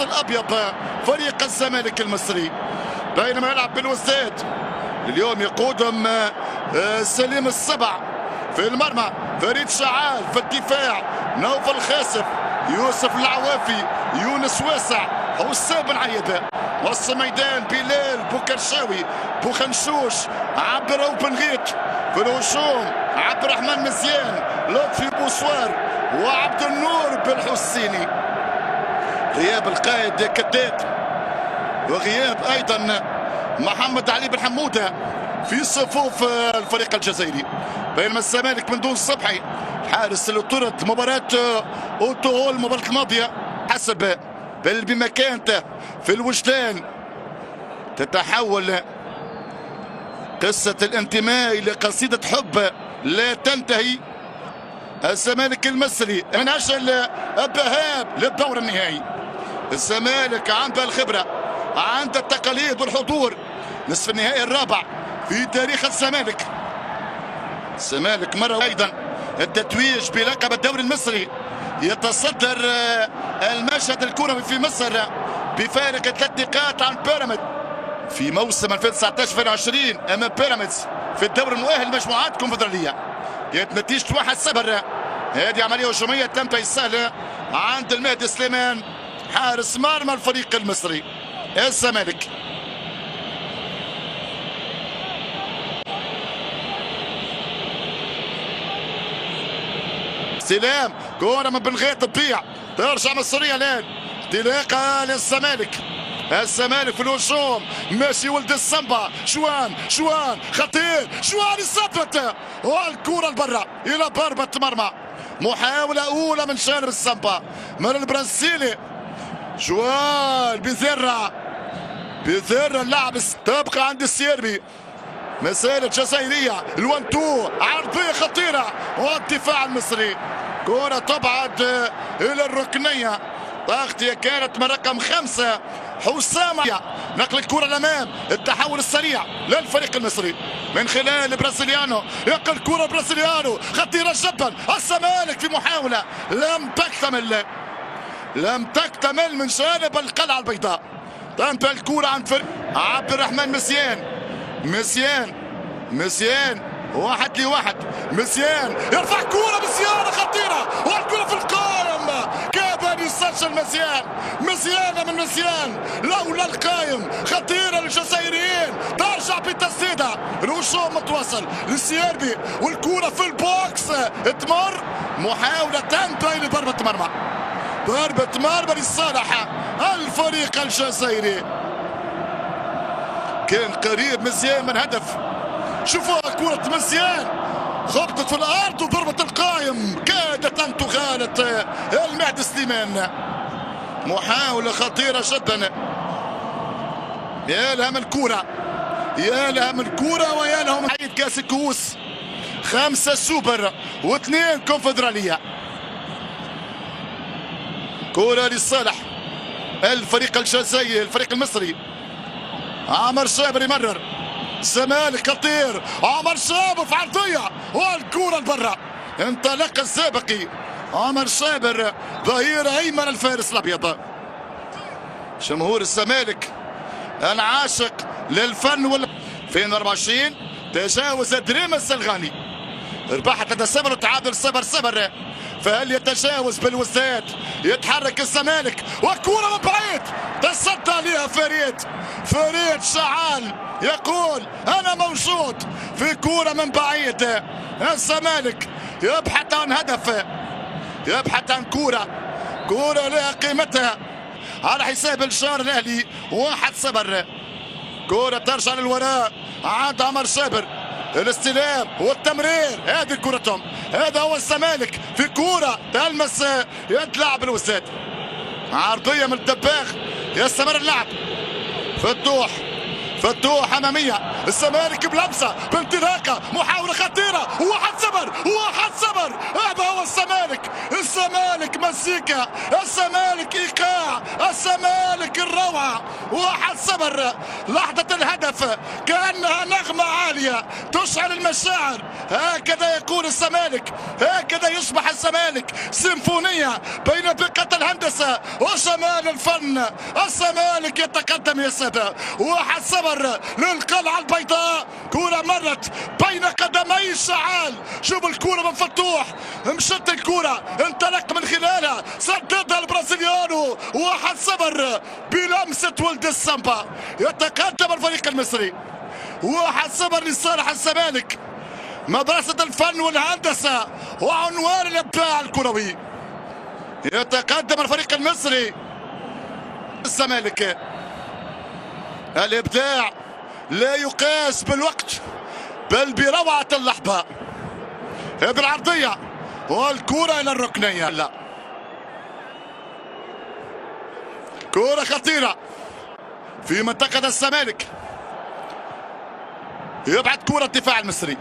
الابيض فريق الزمالك المصري، بينما يلعب بالوساد اليوم يقودهم سليم السبع في المرمى، فريد شعال في الدفاع، نوفل خاسف، يوسف العوافي، يونس واسع، حسام بن عيد، وسط ميدان بلال بوكرشاوي، بوخنشوش، عبد الرؤوف بن غيط، في الهجوم عبد الرحمن مزيان، لطفي بوسوار وعبد النور بالحسيني. غياب القائد كداد وغياب ايضا محمد علي بن حموده في صفوف الفريق الجزائري، بينما الزمالك من دون صبحي حارس اللي طرد مباراة اوتوهول المباراة الماضية حسب بل بمكانته في الوجدان تتحول قصة الانتماء إلى قصيدة حب لا تنتهي. الزمالك المصري من أجل الذهاب للدور النهائي. الزمالك عنده الخبرة، عنده التقاليد والحضور، نصف النهائي الرابع في تاريخ الزمالك. الزمالك مرة أيضا التتويج بلقب الدوري المصري، يتصدر المشهد الكروي في مصر بفارق 3 نقاط عن بيراميدز في موسم 2019-2020 امام بيراميدز في الدوري المؤهل مجموعات كونفدراليه. كانت نتيجه 1-0. هذه عمليه هجوميه تنتهي سهله عند المهدي سليمان حارس مرمى الفريق المصري الزمالك. استلام كوره من بن غيط تضيع، ترجع مصريه الان، انطلاقه للزمالك. الزمالك في الهجوم ماشي ولد السامبا، شوان خطير، شوان يثبت والكره لبرا الى ضربه مرمى. محاوله اولى من جانب السامبا من البرازيلي شوان بذره اللاعب تبقى عند السيربي. مسألة جزائرية الوان-تو، عرضية خطيرة والدفاع المصري، كرة تبعد إلى الركنية. تغطية كانت من رقم 5 حسام، نقل الكرة الأمام، التحول السريع للفريق المصري من خلال برازيليانو، ينقل الكرة برازيليانو خطيرة جدا. الزمالك في محاولة لم تكتمل من جانب القلعة البيضاء. تنتهي الكرة عند فريق عبد الرحمن مزيان 1-1. مزيان يرفع كرة، مزيان خطيرة والكرة في القائم، كاد ان يسجل مزيان لولا القائم. خطيرة للجزائريين، ترجع بتسديدة، الهجوم متواصل للسيربي والكرة في البوكس تمر، محاولة تنتهي لضربة مرمى لصالح الفريق الجزائري. كان قريب مزيان من هدف، شوفوا كرة مزيان خبطت في الارض وضربة القائم، كادت ان تغالط المهدي سليمان. محاولة خطيرة جدا. يا لها من الكرة ويا لهم عيد كاس الكؤوس، 5 سوبر و2 كونفدرالية. كرة لصالح الفريق الجزائري الفريق المصري. عمر شابر يمرر، الزمالك خطير، عمر شابر في عرضية والكرة لبرا، انطلق السابقي عمر شابر ظهير ايمن الفارس الابيض. جمهور الزمالك العاشق للفن 2024 تجاوز دريم السلغاني، ربحت 3-0 وتعادل 0-0. فهل يتجاوز بالوساد؟ يتحرك الزمالك وكرة من بعيد تصدى لها فريد شعال، يقول انا موجود في كرة من بعيد. الزمالك يبحث عن هدف، يبحث عن كرة لها قيمتها على حساب الجار الاهلي. 1-0. كرة ترجع للوراء عند عمر شابر، الاستلام والتمرير، هذه كرتهم، هذا هو الزمالك في كرة تلمس يد لاعب الوساد، عرضية من الدباغ، يستمر اللعب. فتوح امامية، الزمالك بلمسة بانطلاقة، محاولة خطيرة، 1-0. هذا هو الزمالك مزيكا، الزمالك ايقاع، الزمالك الزمالك الروعة 1-0. لحظة الهدف كأنها نغمة عالية تشعل المشاعر. هكذا يكون الزمالك، هكذا يصبح الزمالك سيمفونية بين دقة الهندسة وجمال الفن. الزمالك يتقدم يا سادة 1-0 للقلعة البيضاء. كرة مرت بين قدمي شعال. شوف الكرة من فتوح، مشت الكرة انطلق من خلالها، سددها البرازيليانو 1-0 بلمسة ولد السامبا. يتقدم الفريق المصري 1-0 لصالح الزمالك. مدرسة الفن والهندسة وعنوان الإبداع الكروي. يتقدم الفريق المصري. الزمالك الإبداع لا يقاس بالوقت بل بروعة اللحظة. هذه العرضية والكرة إلى الركنية. لا، كرة خطيرة في منطقة الزمالك. يبعد كرة الدفاع المصري،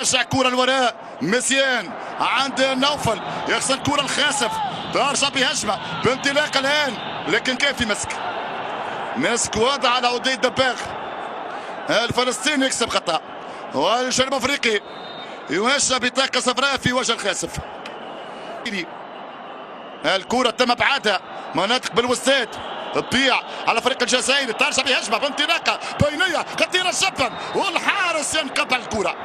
رجع كرة الوراء. مزيان عند نوفل، يخسر كرة الخاسف، ترجع بهجمة بانطلاق الآن، لكن كان في مسك واضح على عودي الدباغ. الفلسطيني يكسب خطأ، والجنوب افريقي يواجه بطاقة صفراء في وجه الخاسف. الكرة تم ابعادها مناطق بالوساد، تضيع على فريق الجزائري، ترجع بهجمة بانطلاقة بينية خطيرة جدا، والحارس ينقطع الكرة.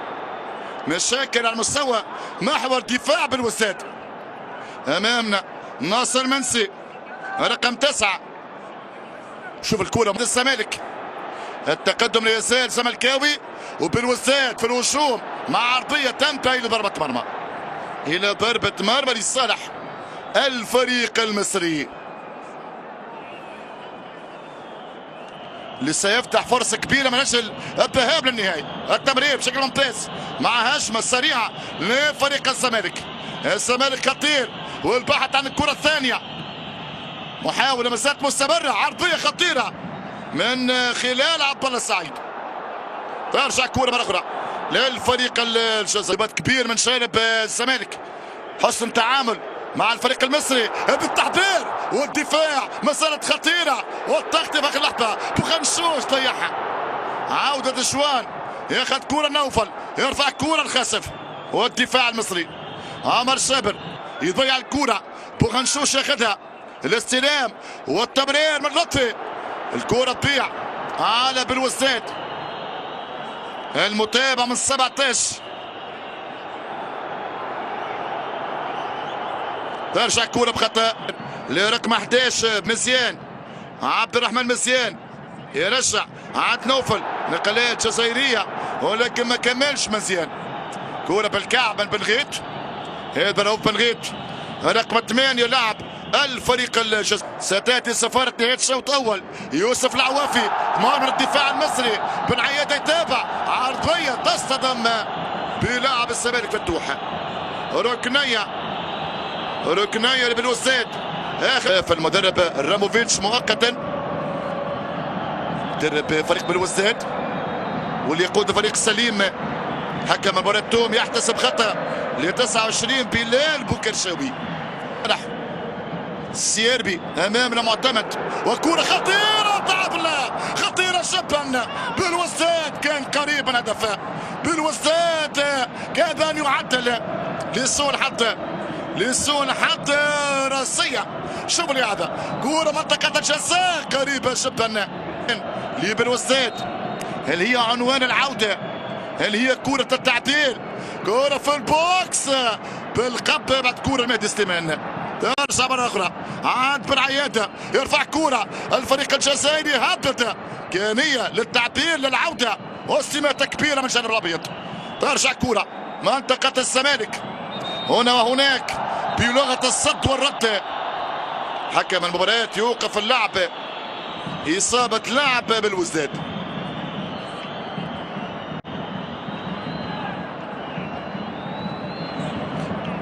مشاكل على مستوى محور دفاع بالوساد. امامنا ناصر منسي رقم 9. شوف الكرة من الزمالك، التقدم لا يزال زملكاوي، وبالوساد في الهجوم مع عرضية تنتهي لضربة مرمى، إلى ضربة مرمى لصالح الفريق المصري اللي سيفتح فرصة كبيرة من أجل الذهاب للنهائي. التمرير بشكل ممتاز مع هجمة سريعة لفريق الزمالك. الزمالك خطير والبحث عن الكرة الثانية، محاولة ما زالت مستمرة، عرضية خطيرة من خلال عبد الله السعيد. ترجع كرة مرة أخرى للفريق الجزائري. كبير من جانب الزمالك، حسن تعامل مع الفريق المصري بالتحضير والدفاع، مسألة خطيرة والتغطية في آخر لحظة. بوخنشوش ضيعها. عودة دشوان، ياخذ كرة نوفل، يرفع كرة الخاسف، والدفاع المصري عمر شابر يضيع الكرة. بوخنشوش ياخذها، الاستلام والتمرير من لطفي، الكرة تضيع على بالوساد. المتابعة من 17. ترجع كرة بخطأ لرقم 11 مزيان، عبد الرحمن مزيان يرجع عند نوفل، نقلات جزائرية ولكن ما كملش مزيان. كرة بالكعب من بنغيت، هذا رؤوف بنغيت رقم 8 لاعب الفريق الجزائري. ستاتي صفارة نهاية الشوط الأول. يوسف العوافي مؤمن الدفاع المصري، بن عياد يتابع، عرضية تصطدم بلاعب الزمالك فتوح. ركنية بالوساد. اخر المدرب راموفيتش مؤقتا، مدرب فريق بالوساد واللي يقود فريق السليم. حكم مباراة توم يحتسب خطأ ل 29 بلال بوكرشاوي. السيربي امامنا معتمد، وكرة خطيرة طابلة خطيرة جدا بالوساد، كان قريبا هدفها بالوساد. كاد ان يعدل لسوء الحظ راسية. شوف لي هذا كرة منطقة الجزاء قريبة جدا لبالوساد. هل هي عنوان العودة؟ هل هي كرة التعديل؟ كرة في البوكس بالقبضة بعد كرة مهدي سليمان. ترجع مرة أخرى عند بن عيادة، يرفع كرة الفريق الجزائري، هبط كانية للتعديل للعودة، واستماتة كبيرة من جانب الأبيض. ترجع كرة منطقة الزمالك هنا وهناك بلغة الصد والرد. حكم المباراة يوقف اللعب، إصابة لاعب بالوزداد.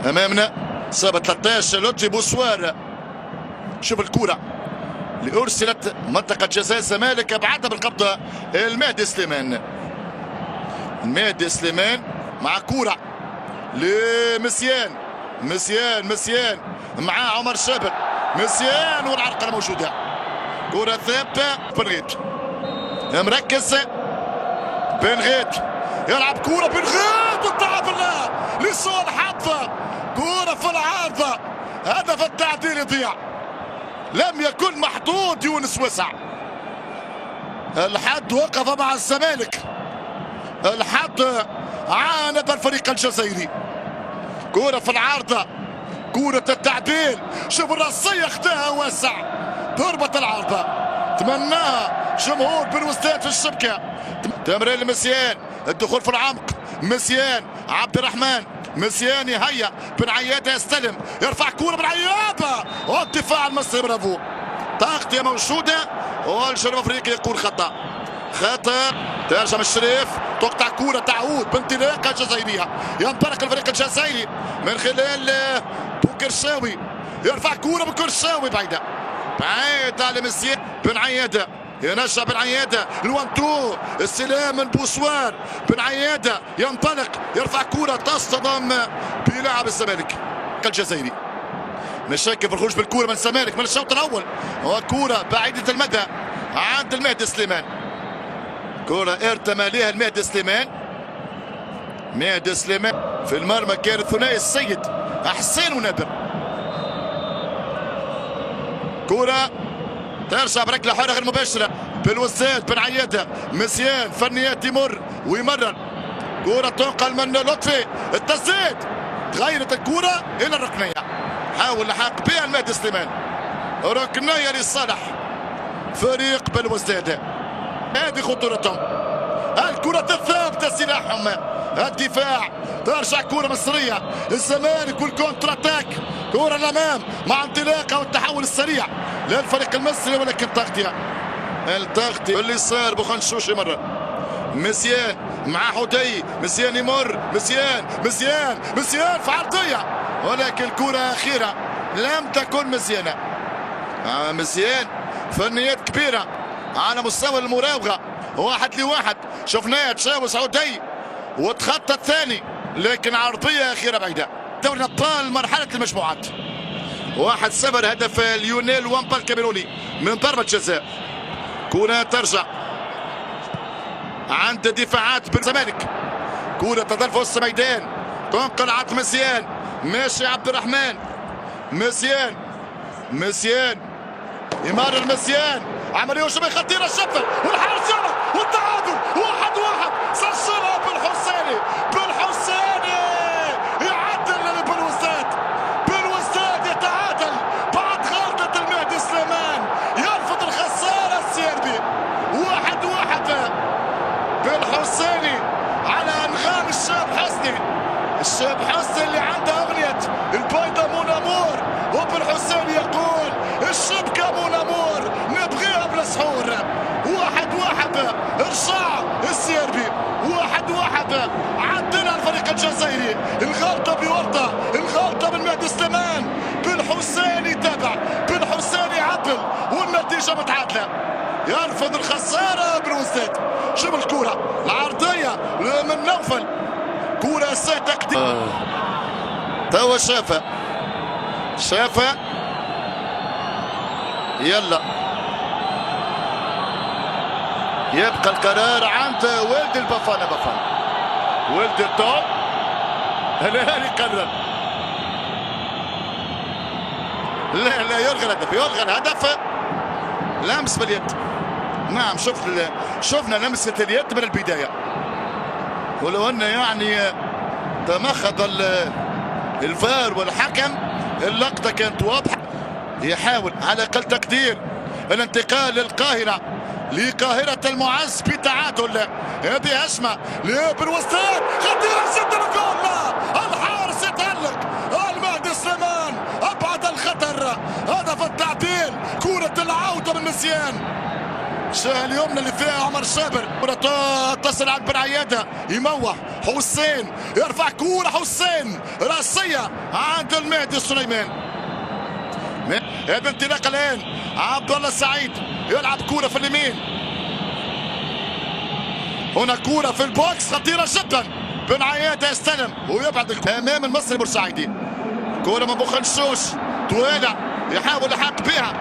أمامنا إصابة 13 لوتجي بوسوار. شوف الكرة اللي أرسلت منطقة جزاء الزمالك، أبعدها بالقبضة المهدي سليمان مع كرة لمسيان. مسيان معاه عمر شابر، مسيان والعرقلة موجودة. كرة ثابتة بن غيت مركز. بن غيت يلعب كرة بن غيت والتعادل لصالح حظة. كرة في العارضة هدف التعديل يضيع. لم يكن محظوظ يونس وسع. الحد وقف مع الزمالك. الحد عاند الفريق الجزائري. كرة في العارضة كرة التعديل. شوف الرأسية اختها واسع. ضربة العارضة تمناها جمهور بن وستاد في الشبكة. تمرير لمسيان الدخول في العمق. مسيان عبد الرحمن مسيان يهيأ. بن عيادة يستلم يرفع كرة بن عيادة والدفاع المصري برافو. تغطية موجودة والجنوب افريقيا يقول خطأ. خطأ. ترجم الشريف تقطع كرة تعود بانطلاقة جزائرية. ينطلق الفريق الجزائري من خلال بوكرشاوي. يرفع كرة بكرشاوي بعيدة لمسيان. بن عيادة ينجح بن عيادة الوانتو. استلام من بوسوار. بن عيادة ينطلق يرفع كرة تصطدم بلاعب الزمالك الجزائري. مشاكل في الخروج بالكرة من الزمالك من الشوط الأول. وكرة بعيدة المدى عند المهدي سليمان. كرة ارتمى لها المهدي سليمان. مهدي سليمان في المرمى كان الثنائي السيد حسين ونادر. كرة ترجع بركلة حرة غير مباشرة بالوساد. بن عيادة مسيان فنيات يمر ويمرر. كرة تنقل من لطفي التسديد. تغيرت الكرة إلى الركنية. حاول لحق بها المهدي سليمان. ركنية لصالح فريق بالوساد. هذه خطورتهم. الكرة الثابتة سلاحهم. الدفاع ترجع كرة مصرية الزمالك والكونتر اتاك. كرة الأمام مع انطلاقة والتحول السريع للفريق المصري ولكن التغطية اللي صار بوخنشوش مرة. مسيان مع حدي. مسيان يمر. مسيان في عرضية ولكن الكرة أخيرة لم تكن مزيانة. مسيان فنيات كبيرة على مستوى المراوغة 1-1. شفناه تشاوس عودي وتخطى الثاني لكن عرضية أخيرة بعيدة. دوري الأبطال مرحلة المجموعات 1-0 هدف ليونيل وامبا الكاميروني من ضربة جزاء. كرة ترجع عند دفاعات بالزمالك. كرة تظل في وسط الميدان تنقل عند مسيان. ماشي عبد الرحمن. مسيان يمرر مسيان. عملية شبه خطيرة الشبكة والحارس يلعب والتعادل 1-1. سجلها بالحسيني يعدل بالوساد يتعادل بعد غلطة المهدي سليمان. يرفض الخسارة السيربي 1-1. بالحسيني على انغام الشاب حسني اللي عنده اغنية البيضة مون امور. وبالحسيني يقول الشبكة مون امور نبغيها بالسحور. 1-1 ارجع السيربي 1-1. عدلها الفريق الجزائري. الغلطة بورطة الغلطة بالمهدي سليمان. بالحسيني تابع بالحسيني عدل والنتيجة متعادلة. يرفض الخسارة بالوساد. شوف الكرة العرضية من نوفل. كرة تقديم توا شافها يلا يبقى القرار عند ولد البافانا. ولد التوب الهلال يقرر. لا يلغي الهدف. لمس باليد. نعم شفنا لمسة اليد من البداية. ولو أن يعني تمخض الفار والحكم اللقطة كانت واضحة. يحاول على أقل تقدير الانتقال لقاهرة المعز بتعادل. هذه هجمة بالوسطات خطيرة جدا. الجول الحارس يتألق. المهدي سليمان أبعد الخطر. هدف التعديل. كرة العودة من مسيان. الجهة اليمنى اللي فيها عمر شابر. كرة تصل عند بن عيادة يموه حسين يرفع كرة حسين راسية عند المهدي سليمان. بانطلاق الآن عبد الله السعيد يلعب كرة في اليمين. هنا كرة في البوكس خطيرة جدا. بن عيادة يستلم ويبعد أمام المصري بورسعيدي. كرة من بوخنشوش طويلة يحاول الحق بها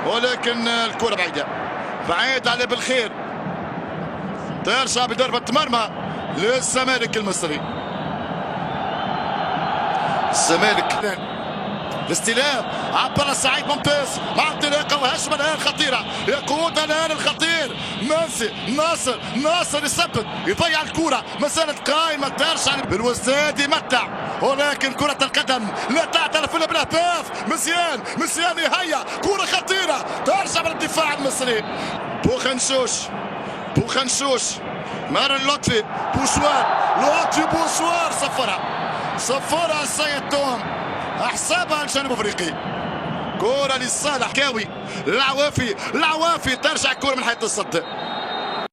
ولكن الكرة بعيدة على بالخير. ترجع بضربة مرمى للزمالك المصري. الزمالك الاستلام عبد الله السعيد ممتاز مع انطلاقه وهجمه الان خطيره، يقود الان الخطير منسي ناصر يثبت يضيع الكره، ما زالت قائمه ترجع بالوزاد يمتع، ولكن كره القدم لا تعترف الا بالاهداف. مزيان يهيا كره خطيره ترجع بالدفاع المصري. بوخنشوش مارن لطفي بوشوار صفرها السيد توم حسابها الجنوب افريقي. كرة لصالح كاوي العوافي ترجع كرة من حيث الصد.